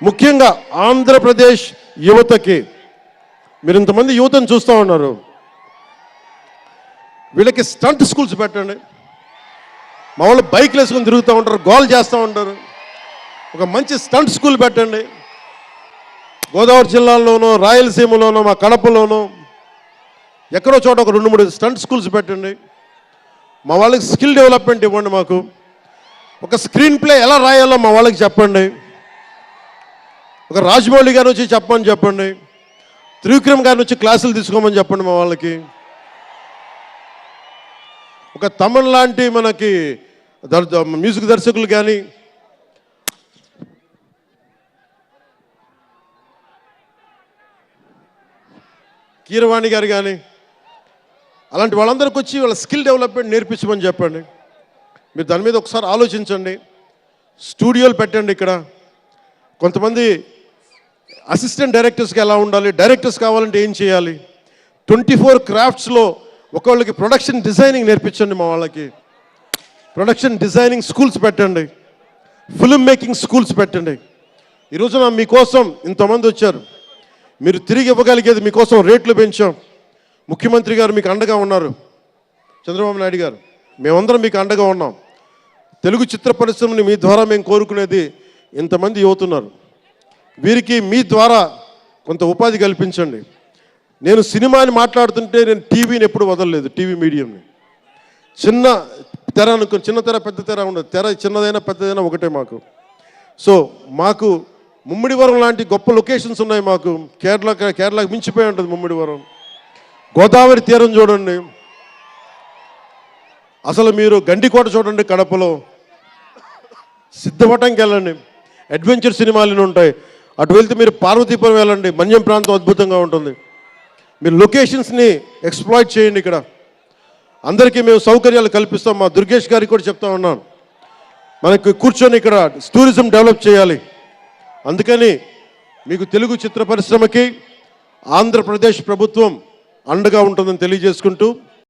ముఖ్యంగా ఆంధ్రప్రదేశ్ యువతకి, మీరు ఇంతమంది యువతను చూస్తూ ఉన్నారు, వీళ్ళకి స్టంట్ స్కూల్స్ పెట్టండి. మా వాళ్ళు బైక్లు వేసుకొని తిరుగుతూ ఉంటారు, గోల్ చేస్తూ ఉంటారు. ఒక మంచి స్టంట్ స్కూల్ పెట్టండి. గోదావరి జిల్లాలోనూ, రాయలసీమలోనూ, మా కడపలోనూ ఎక్కడో చోట ఒక 2-3 స్టంట్ స్కూల్స్ పెట్టండి. మా వాళ్ళకి స్కిల్ డెవలప్మెంట్ ఇవ్వండి. మాకు ఒక స్క్రీన్ ప్లే ఎలా రాయాలో మా వాళ్ళకి చెప్పండి. ఒక రాజమౌళి గారు వచ్చి చెప్పమని చెప్పండి. త్రివిక్రమ్ గారిని వచ్చి క్లాసులు తీసుకోమని చెప్పండి మా వాళ్ళకి. ఒక తమన్ లాంటి మనకి మ్యూజిక్ దర్శకులు కానీ, కీరవాణి గారు కానీ, అలాంటి వాళ్ళందరికీ వచ్చి వాళ్ళ స్కిల్ డెవలప్మెంట్ నేర్పించమని చెప్పండి. మీరు దాని మీద ఒకసారి ఆలోచించండి. స్టూడియోలు పెట్టండి. ఇక్కడ కొంతమంది అసిస్టెంట్ డైరెక్టర్స్కి ఎలా ఉండాలి, డైరెక్టర్స్ కావాలంటే ఏం చేయాలి, 24 క్రాఫ్ట్స్లో ఒకళ్ళకి ప్రొడక్షన్ డిజైనింగ్ నేర్పించండి. మా వాళ్ళకి ప్రొడక్షన్ డిజైనింగ్ స్కూల్స్ పెట్టండి. ఫిల్మ్ మేకింగ్ స్కూల్స్ పెట్టండి. ఈరోజున మీకోసం ఇంతమంది వచ్చారు. మీరు తిరిగి ఇవ్వగలిగేది మీకోసం రేట్లు పెంచాం. ముఖ్యమంత్రి గారు మీకు అండగా ఉన్నారు, చంద్రబాబు నాయుడు గారు, మేమందరం మీకు అండగా ఉన్నాం. తెలుగు చిత్ర పరిశ్రమని మీ ద్వారా మేము కోరుకునేది ఇంతమంది యువతున్నారు. వీరికి మీ ద్వారా కొంత ఉపాధి కల్పించండి. నేను సినిమాని మాట్లాడుతుంటే నేను టీవీని ఎప్పుడు వదలలేదు. టీవీ మీడియంని చిన్న తెర అనుకుని, చిన్న తెర పెద్ద తెర ఉండదు. తెర చిన్నదైనా పెద్దదైనా ఒకటే మాకు. సో మాకు ముమ్మిడివరం లాంటి గొప్ప లొకేషన్స్ ఉన్నాయి. మాకు కేరళకి మించిపోయి ఉంటుంది ముమ్మిడివరం. గోదావరి తీరం చూడండి. అసలు మీరు గండికోట చూడండి కడపలో. సిద్ధవటంకి వెళ్ళండి, అడ్వెంచర్ సినిమాలు ఉంటాయి. అటు వెళ్తే మీరు పార్వతీపురం వెళ్ళండి, మన్యం ప్రాంతం అద్భుతంగా ఉంటుంది. మీరు లొకేషన్స్ని ఎక్స్ప్లాయిట్ చేయండి. ఇక్కడ అందరికీ మేము సౌకర్యాలు కల్పిస్తాం. మా దుర్గేష్ గారికి కూడా చెప్తా ఉన్నాను, మనకి కూర్చొని ఇక్కడ టూరిజం డెవలప్ చేయాలి. అందుకని మీకు తెలుగు చిత్ర పరిశ్రమకి ఆంధ్రప్రదేశ్ ప్రభుత్వం అండగా ఉంటుందని తెలియజేసుకుంటూ